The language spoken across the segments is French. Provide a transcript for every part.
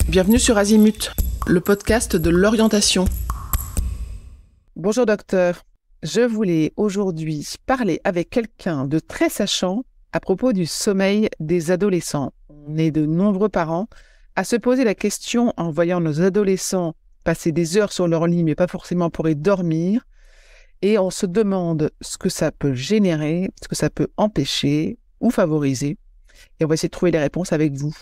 Bienvenue sur Azimut, le podcast de l'orientation. Bonjour docteur, je voulais aujourd'hui parler avec quelqu'un de très sachant à propos du sommeil des adolescents. On est de nombreux parents à se poser la question en voyant nos adolescents passer des heures sur leur lit, mais pas forcément pour y dormir. Et on se demande ce que ça peut générer, ce que ça peut empêcher ou favoriser. Et on va essayer de trouver les réponses avec vous.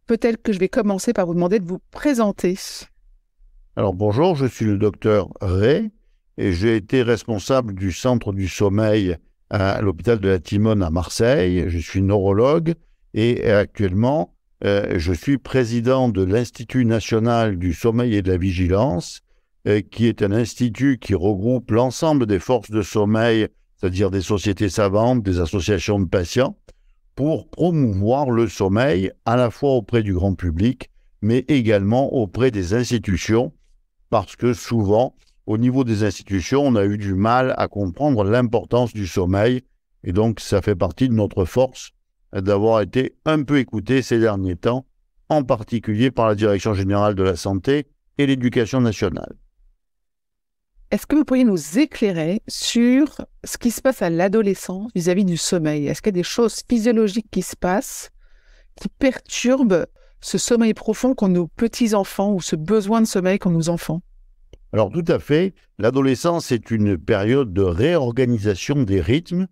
Peut-être que je vais commencer par vous demander de vous présenter. Alors bonjour, je suis le docteur Ray et j'ai été responsable du centre du sommeil à l'hôpital de la Timone à Marseille. Je suis neurologue et actuellement je suis président de l'Institut national du sommeil et de la vigilance, qui est un institut qui regroupe l'ensemble des forces de sommeil, c'est-à-dire des sociétés savantes, des associations de patients, pour promouvoir le sommeil à la fois auprès du grand public, mais également auprès des institutions, parce que souvent, au niveau des institutions, on a eu du mal à comprendre l'importance du sommeil, et donc ça fait partie de notre force d'avoir été un peu écouté ces derniers temps, en particulier par la Direction générale de la santé et l'Éducation nationale. Est-ce que vous pourriez nous éclairer sur ce qui se passe à l'adolescence vis-à-vis du sommeil? Est-ce qu'il y a des choses physiologiques qui se passent, qui perturbent ce sommeil profond qu'ont nos petits-enfants ou ce besoin de sommeil qu'ont nos enfants? Alors tout à fait, l'adolescence est une période de réorganisation des rythmes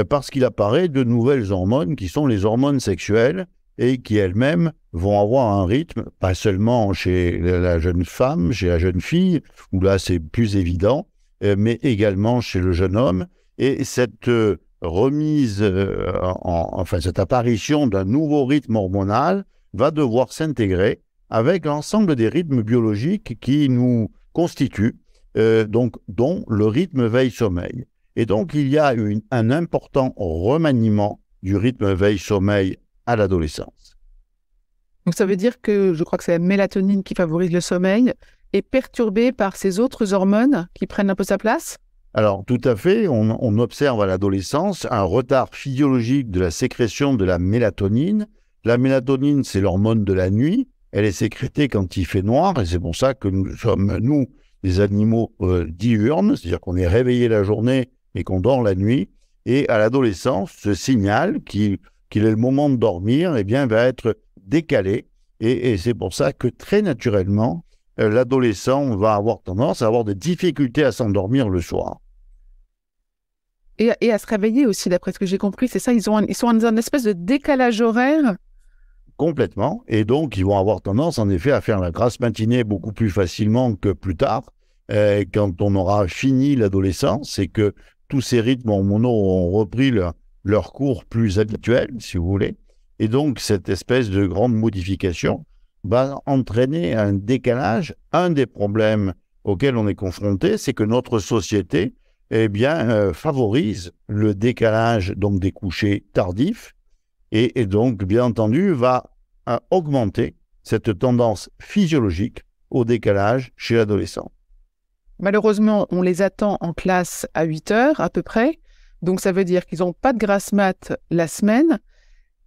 parce qu'il apparaît de nouvelles hormones qui sont les hormones sexuelles et qui elles-mêmes vont avoir un rythme, pas seulement chez la jeune femme, chez la jeune fille, où là c'est plus évident, mais également chez le jeune homme. Et cette remise, cette apparition d'un nouveau rythme hormonal va devoir s'intégrer avec l'ensemble des rythmes biologiques qui nous constituent, dont le rythme veille-sommeil. Et donc il y a un important remaniement du rythme veille-sommeil à l'adolescence. Donc ça veut dire que je crois que c'est la mélatonine qui favorise le sommeil est perturbée par ces autres hormones qui prennent un peu sa place? Alors tout à fait, on observe à l'adolescence un retard physiologique de la sécrétion de la mélatonine. La mélatonine, c'est l'hormone de la nuit, elle est sécrétée quand il fait noir et c'est pour ça que nous sommes, nous, des animaux diurnes, c'est-à-dire qu'on est réveillé la journée et qu'on dort la nuit. Et à l'adolescence, ce signal qu'il est le moment de dormir, eh bien, va être décalé. Et c'est pour ça que très naturellement, l'adolescent va avoir tendance à avoir des difficultés à s'endormir le soir. Et à se réveiller aussi, d'après ce que j'ai compris, c'est ça, ils sont dans une espèce de décalage horaire. Complètement. Et donc, ils vont avoir tendance, en effet, à faire la grasse matinée beaucoup plus facilement que plus tard, quand on aura fini l'adolescence et que tous ces rythmes hormonaux ont repris leur cours plus habituel, si vous voulez. Et donc, cette espèce de grande modification va entraîner un décalage. Un des problèmes auxquels on est confronté, c'est que notre société favorise le décalage donc, des couchers tardifs et donc, bien entendu, va augmenter cette tendance physiologique au décalage chez l'adolescent. Malheureusement, on les attend en classe à 8 heures à peu près. Donc, ça veut dire qu'ils n'ont pas de grasse mat la semaine.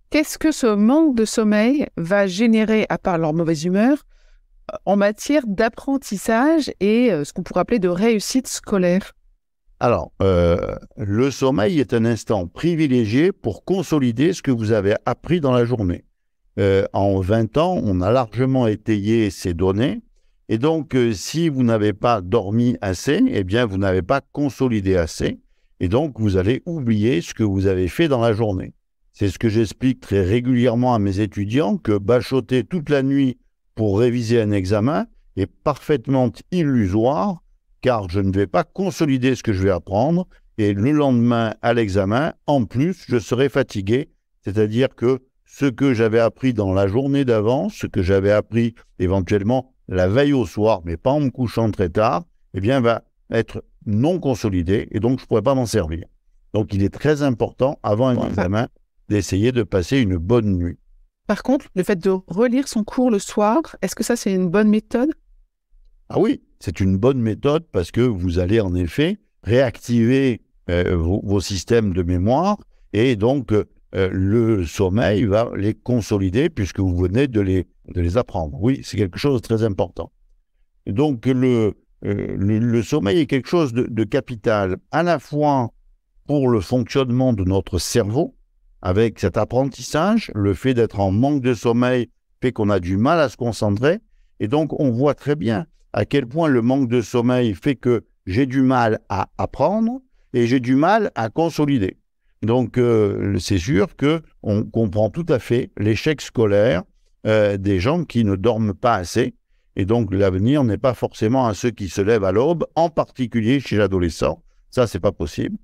Qu'est-ce que ce manque de sommeil va générer, à part leur mauvaise humeur, en matière d'apprentissage et ce qu'on pourrait appeler de réussite scolaire? Alors, le sommeil est un instant privilégié pour consolider ce que vous avez appris dans la journée. En 20 ans, on a largement étayé ces données. Et donc, si vous n'avez pas dormi assez, eh bien, vous n'avez pas consolidé assez. Et donc, vous allez oublier ce que vous avez fait dans la journée. C'est ce que j'explique très régulièrement à mes étudiants, que bachoter toute la nuit pour réviser un examen est parfaitement illusoire, car je ne vais pas consolider ce que je vais apprendre. Et le lendemain, à l'examen, en plus, je serai fatigué. C'est-à-dire que ce que j'avais appris dans la journée d'avant, ce que j'avais appris éventuellement la veille au soir, mais pas en me couchant très tard, eh bien, va être non consolidé et donc je ne pourrai pas m'en servir. Donc, il est très important, avant un examen, d'essayer de passer une bonne nuit. Par contre, le fait de relire son cours le soir, est-ce que ça, c'est une bonne méthode? Ah oui, c'est une bonne méthode parce que vous allez en effet réactiver vos systèmes de mémoire et donc le sommeil va les consolider puisque vous venez de les de les apprendre. Oui, c'est quelque chose de très important. Et donc, le sommeil est quelque chose de capital, à la fois pour le fonctionnement de notre cerveau, avec cet apprentissage, le fait d'être en manque de sommeil fait qu'on a du mal à se concentrer. Et donc, on voit très bien à quel point le manque de sommeil fait que j'ai du mal à apprendre et j'ai du mal à consolider. Donc, c'est sûr qu'on comprend tout à fait l'échec scolaire des gens qui ne dorment pas assez. Et donc, l'avenir n'est pas forcément à ceux qui se lèvent à l'aube, en particulier chez l'adolescent. Ça, c'est pas possible.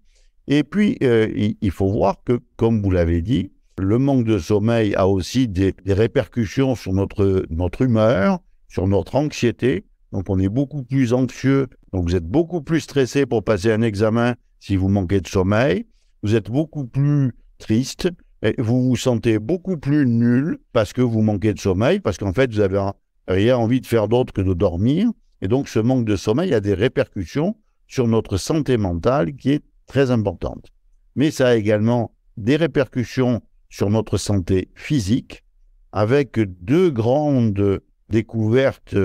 Et puis, il faut voir que, comme vous l'avez dit, le manque de sommeil a aussi des répercussions sur notre humeur, sur notre anxiété. Donc, on est beaucoup plus anxieux. Donc, vous êtes beaucoup plus stressé pour passer un examen si vous manquez de sommeil. Vous êtes beaucoup plus triste. Et vous vous sentez beaucoup plus nul parce que vous manquez de sommeil, parce qu'en fait, vous avez rien envie de faire d'autre que de dormir. Et donc, ce manque de sommeil a des répercussions sur notre santé mentale qui est très importante. Mais ça a également des répercussions sur notre santé physique, avec deux grandes découvertes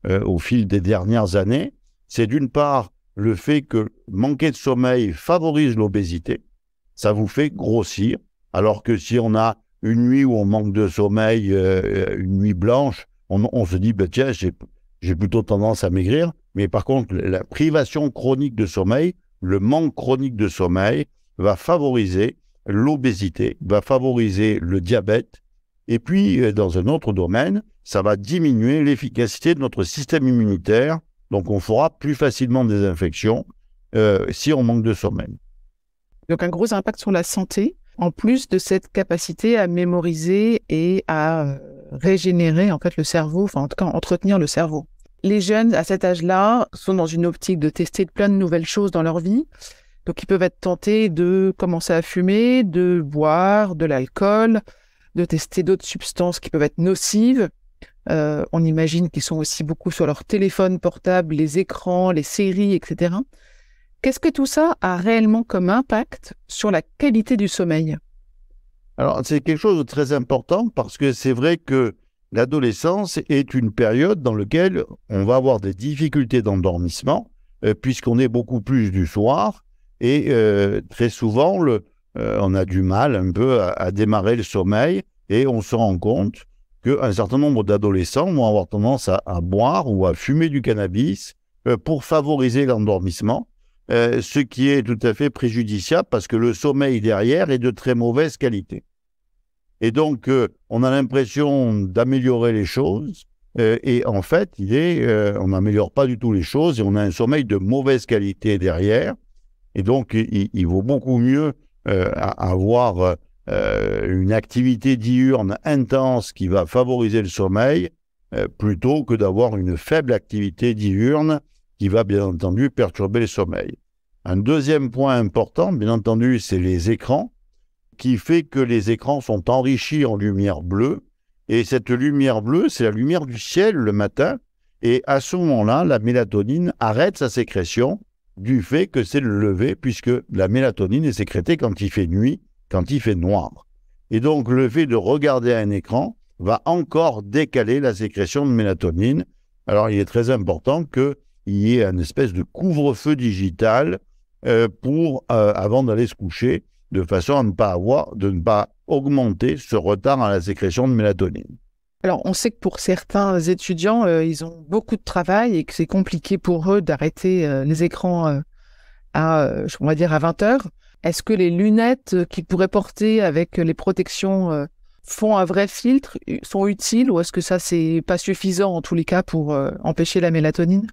au fil des dernières années. C'est d'une part le fait que manquer de sommeil favorise l'obésité. Ça vous fait grossir, alors que si on a une nuit où on manque de sommeil, une nuit blanche, on se dit, tiens, j'ai plutôt tendance à maigrir. Mais par contre, la privation chronique de sommeil, le manque chronique de sommeil va favoriser l'obésité, va favoriser le diabète. Et puis, dans un autre domaine, ça va diminuer l'efficacité de notre système immunitaire. Donc, on fera plus facilement des infections si on manque de sommeil. Donc, un gros impact sur la santé, en plus de cette capacité à mémoriser et à régénérer en fait le cerveau, enfin en tout cas entretenir le cerveau. Les jeunes à cet âge-là sont dans une optique de tester plein de nouvelles choses dans leur vie. Donc, ils peuvent être tentés de commencer à fumer, de boire de l'alcool, de tester d'autres substances qui peuvent être nocives. On imagine qu'ils sont aussi beaucoup sur leur téléphone portable, les écrans, les séries, etc. Qu'est-ce que tout ça a réellement comme impact sur la qualité du sommeil ? Alors, c'est quelque chose de très important parce que c'est vrai que l'adolescence est une période dans laquelle on va avoir des difficultés d'endormissement puisqu'on est beaucoup plus du soir et très souvent, on a du mal un peu à démarrer le sommeil et on se rend compte qu'un certain nombre d'adolescents vont avoir tendance à boire ou à fumer du cannabis pour favoriser l'endormissement, ce qui est tout à fait préjudiciable parce que le sommeil derrière est de très mauvaise qualité. Et donc, on a l'impression d'améliorer les choses et en fait, on n'améliore pas du tout les choses et on a un sommeil de mauvaise qualité derrière. Et donc, il vaut beaucoup mieux avoir une activité diurne intense qui va favoriser le sommeil plutôt que d'avoir une faible activité diurne qui va bien entendu perturber le sommeil. Un deuxième point important, bien entendu, c'est les écrans, qui fait que les écrans sont enrichis en lumière bleue. Et cette lumière bleue, c'est la lumière du ciel le matin. Et à ce moment-là, la mélatonine arrête sa sécrétion du fait que c'est le lever, puisque la mélatonine est sécrétée quand il fait nuit, quand il fait noir. Et donc, le fait de regarder un écran va encore décaler la sécrétion de mélatonine. Alors, il est très important qu'il y ait une espèce de couvre-feu digital avant d'aller se coucher, de façon à ne pas augmenter ce retard à la sécrétion de mélatonine. Alors, on sait que pour certains étudiants, ils ont beaucoup de travail et que c'est compliqué pour eux d'arrêter les écrans on va dire à 20 heures. Est-ce que les lunettes qu'ils pourraient porter avec les protections font un vrai filtre, sont utiles, ou est-ce que ça, c'est pas suffisant en tous les cas pour empêcher la mélatonine ?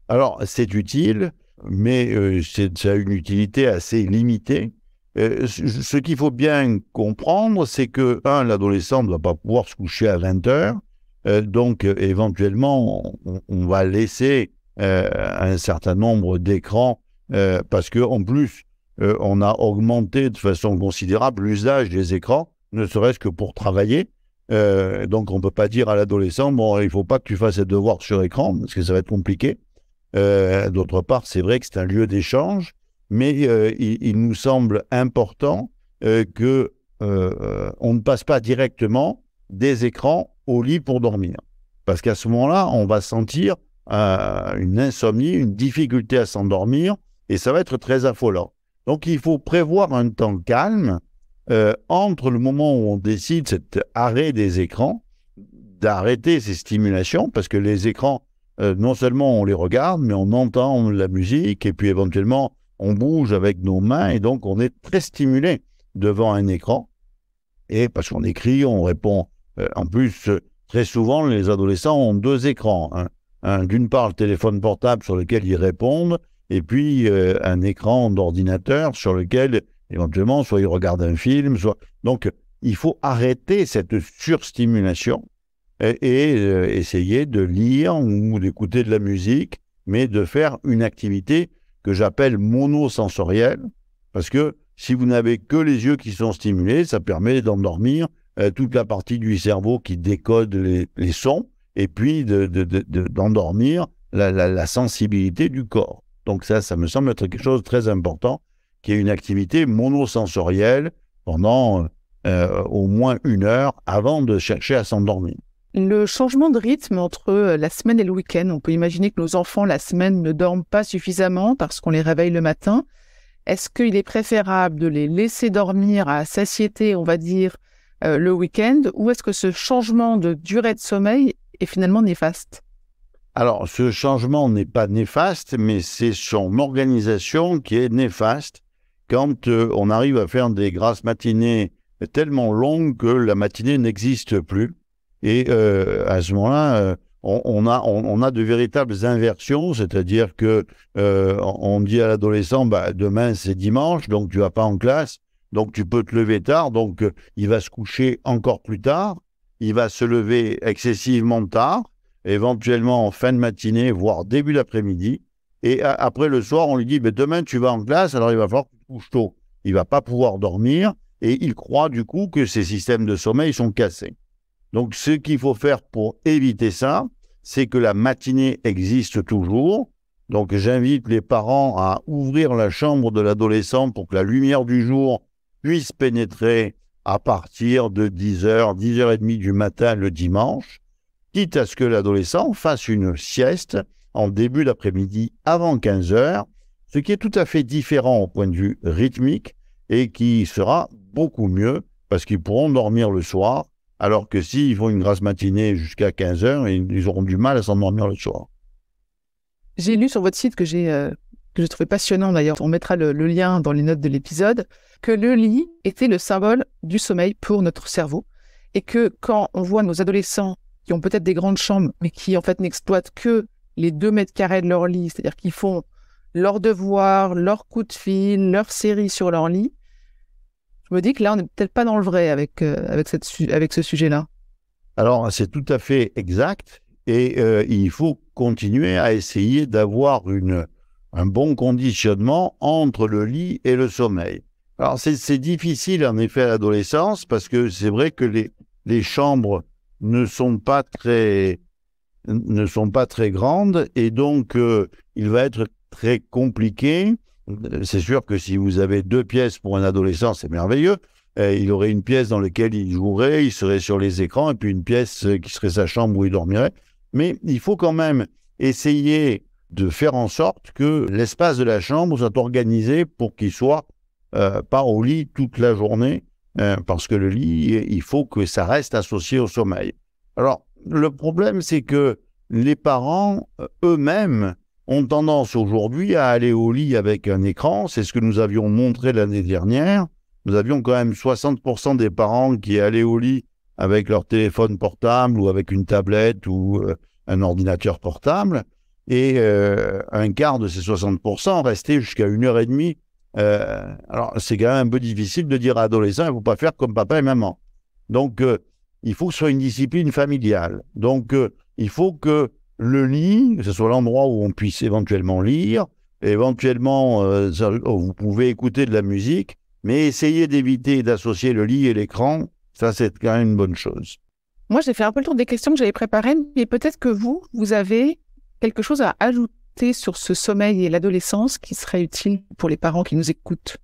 Alors, c'est utile, mais ça a une utilité assez limitée. Ce qu'il faut bien comprendre, c'est que, l'adolescent ne va pas pouvoir se coucher à 20 heures, donc éventuellement, on va laisser un certain nombre d'écrans, parce qu'en plus, on a augmenté de façon considérable l'usage des écrans, ne serait-ce que pour travailler. Donc, on ne peut pas dire à l'adolescent, il ne faut pas que tu fasses tes devoirs sur écran, parce que ça va être compliqué. D'autre part, c'est vrai que c'est un lieu d'échange, mais il nous semble important qu'on ne passe pas directement des écrans au lit pour dormir. Parce qu'à ce moment-là, on va sentir une insomnie, une difficulté à s'endormir, et ça va être très affolant. Donc, il faut prévoir un temps calme entre le moment où on décide cet arrêt des écrans, d'arrêter ces stimulations, parce que les écrans, non seulement on les regarde, mais on entend la musique, et puis éventuellement, on bouge avec nos mains, et donc on est très stimulé devant un écran. Et parce qu'on écrit, on répond. En plus, très souvent, les adolescents ont 2 écrans. D'une part, le téléphone portable sur lequel ils répondent, et puis un écran d'ordinateur sur lequel, éventuellement, soit ils regardent un film, soit... Donc, il faut arrêter cette surstimulation et essayer de lire ou d'écouter de la musique, mais de faire une activité que j'appelle monosensorielle, parce que si vous n'avez que les yeux qui sont stimulés, ça permet d'endormir toute la partie du cerveau qui décode les sons, et puis d'endormir la sensibilité du corps. Donc ça me semble être quelque chose de très important, qui est une activité monosensorielle pendant au moins 1 heure avant de chercher à s'endormir. Le changement de rythme entre la semaine et le week-end, on peut imaginer que nos enfants, la semaine, ne dorment pas suffisamment parce qu'on les réveille le matin. Est-ce qu'il est préférable de les laisser dormir à satiété, on va dire, le week-end, ou est-ce que ce changement de durée de sommeil est finalement néfaste? Alors, ce changement n'est pas néfaste, mais c'est son organisation qui est néfaste quand on arrive à faire des grasses matinées tellement longues que la matinée n'existe plus. Et à ce moment-là, on a de véritables inversions, c'est-à-dire que on dit à l'adolescent, demain c'est dimanche, donc tu vas pas en classe, donc tu peux te lever tard, donc il va se coucher encore plus tard, il va se lever excessivement tard, éventuellement en fin de matinée, voire début d'après-midi, et après le soir, on lui dit, demain tu vas en classe, alors il va falloir que tu te couches tôt. Il va pas pouvoir dormir, et il croit du coup que ses systèmes de sommeil sont cassés. Donc, ce qu'il faut faire pour éviter ça, c'est que la matinée existe toujours. Donc, j'invite les parents à ouvrir la chambre de l'adolescent pour que la lumière du jour puisse pénétrer à partir de 10h, 10h30 du matin le dimanche, quitte à ce que l'adolescent fasse une sieste en début d'après-midi avant 15h, ce qui est tout à fait différent au point de vue rythmique et qui sera beaucoup mieux parce qu'ils pourront dormir le soir. Alors que s'ils font une grasse matinée jusqu'à 15h, ils auront du mal à s'endormir le soir. J'ai lu sur votre site que j'ai trouvé passionnant d'ailleurs, on mettra le lien dans les notes de l'épisode, que le lit était le symbole du sommeil pour notre cerveau et que quand on voit nos adolescents qui ont peut-être des grandes chambres mais qui en fait n'exploitent que les 2 mètres carrés de leur lit, c'est-à-dire qu'ils font leurs devoirs, leurs coups de fil, leurs séries sur leur lit, je me dis que là, on n'est peut-être pas dans le vrai avec ce sujet-là. Alors, c'est tout à fait exact et il faut continuer à essayer d'avoir un bon conditionnement entre le lit et le sommeil. Alors, c'est difficile en effet à l'adolescence parce que c'est vrai que les chambres ne sont pas très grandes et donc il va être très compliqué. C'est sûr que si vous avez 2 pièces pour un adolescent, c'est merveilleux. Il aurait une pièce dans laquelle il jouerait, il serait sur les écrans, et puis une pièce qui serait sa chambre où il dormirait. Mais il faut quand même essayer de faire en sorte que l'espace de la chambre soit organisé pour qu'il soit pas au lit toute la journée, parce que le lit, il faut que ça reste associé au sommeil. Alors, le problème, c'est que les parents eux-mêmes ont tendance aujourd'hui à aller au lit avec un écran. C'est ce que nous avions montré l'année dernière. Nous avions quand même 60% des parents qui allaient au lit avec leur téléphone portable ou avec une tablette ou un ordinateur portable. Et un quart de ces 60% restaient jusqu'à 1h30. Alors, c'est quand même un peu difficile de dire à adolescents, il ne faut pas faire comme papa et maman. Donc, il faut que ce soit une discipline familiale. Donc, il faut que le lit, que ce soit l'endroit où on puisse éventuellement lire, éventuellement, vous pouvez écouter de la musique, mais essayez d'éviter d'associer le lit et l'écran, ça c'est quand même une bonne chose. Moi, j'ai fait un peu le tour des questions que j'avais préparées, mais peut-être que vous avez quelque chose à ajouter sur ce sommeil et l'adolescence qui serait utile pour les parents qui nous écoutent.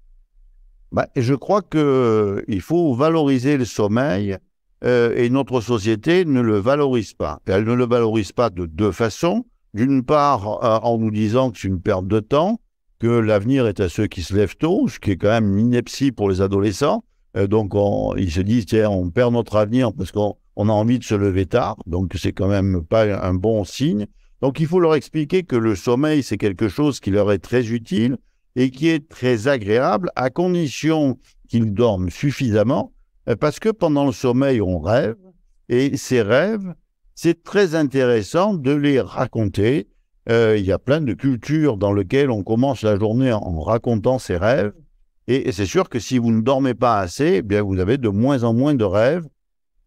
Je crois qu'il faut valoriser le sommeil et notre société ne le valorise pas. Et elle ne le valorise pas de deux façons. D'une part, en nous disant que c'est une perte de temps, que l'avenir est à ceux qui se lèvent tôt, ce qui est quand même une ineptie pour les adolescents. Donc, ils se disent, tiens, on perd notre avenir parce qu'on a envie de se lever tard. Donc, c'est quand même pas un bon signe. Donc, il faut leur expliquer que le sommeil, c'est quelque chose qui leur est très utile et qui est très agréable à condition qu'ils dorment suffisamment. Parce que pendant le sommeil, on rêve. Et ces rêves, c'est très intéressant de les raconter. Il y a plein de cultures dans lesquelles on commence la journée en racontant ses rêves. Et c'est sûr que si vous ne dormez pas assez, eh bien vous avez de moins en moins de rêves.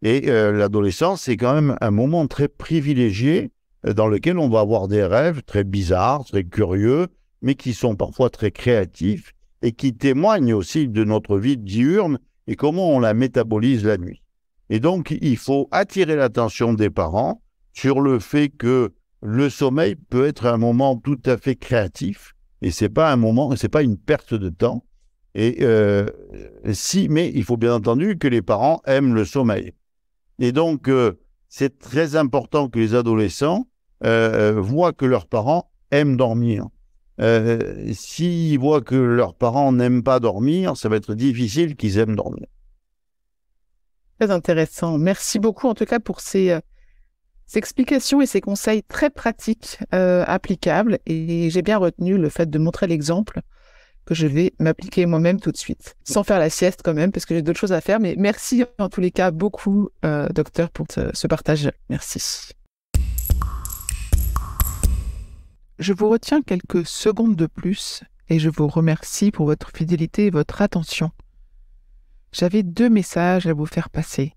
Et l'adolescence, c'est quand même un moment très privilégié dans lequel on va avoir des rêves très bizarres, très curieux, mais qui sont parfois très créatifs et qui témoignent aussi de notre vie diurne et comment on la métabolise la nuit. Et donc, il faut attirer l'attention des parents sur le fait que le sommeil peut être un moment tout à fait créatif et c'est pas un moment, c'est pas une perte de temps. Et mais il faut bien entendu que les parents aiment le sommeil. Et donc, c'est très important que les adolescents voient que leurs parents aiment dormir. S'ils voient que leurs parents n'aiment pas dormir, ça va être difficile qu'ils aiment dormir. Très intéressant. Merci beaucoup en tout cas pour ces explications et ces conseils très pratiques, applicables. Et j'ai bien retenu le fait de montrer l'exemple que je vais m'appliquer moi-même tout de suite, sans faire la sieste quand même, parce que j'ai d'autres choses à faire. Mais merci en tous les cas beaucoup, docteur, pour ce partage. Merci. Je vous retiens quelques secondes de plus et je vous remercie pour votre fidélité et votre attention. J'avais 2 messages à vous faire passer.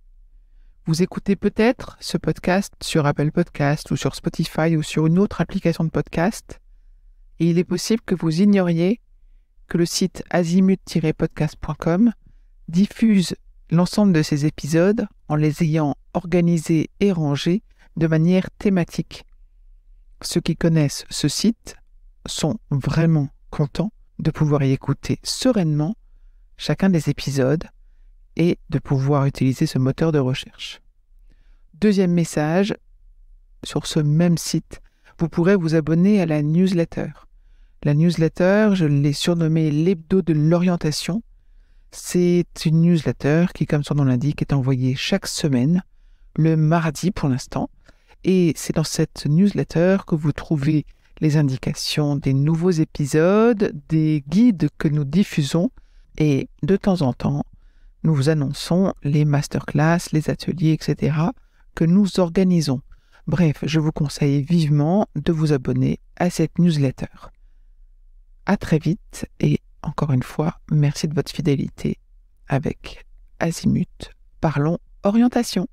Vous écoutez peut-être ce podcast sur Apple Podcast ou sur Spotify ou sur une autre application de podcast et il est possible que vous ignoriez que le site azimut-podcast.com diffuse l'ensemble de ces épisodes en les ayant organisés et rangés de manière thématique. Ceux qui connaissent ce site sont vraiment contents de pouvoir y écouter sereinement chacun des épisodes et de pouvoir utiliser ce moteur de recherche. Deuxième message, sur ce même site, vous pourrez vous abonner à la newsletter. La newsletter, je l'ai surnommée l'hebdo de l'orientation. C'est une newsletter qui, comme son nom l'indique, est envoyée chaque semaine, le mardi pour l'instant. Et c'est dans cette newsletter que vous trouvez les indications des nouveaux épisodes, des guides que nous diffusons et de temps en temps, nous vous annonçons les masterclass, les ateliers, etc. que nous organisons. Bref, je vous conseille vivement de vous abonner à cette newsletter. À très vite et encore une fois, merci de votre fidélité avec Azimut. Parlons orientation.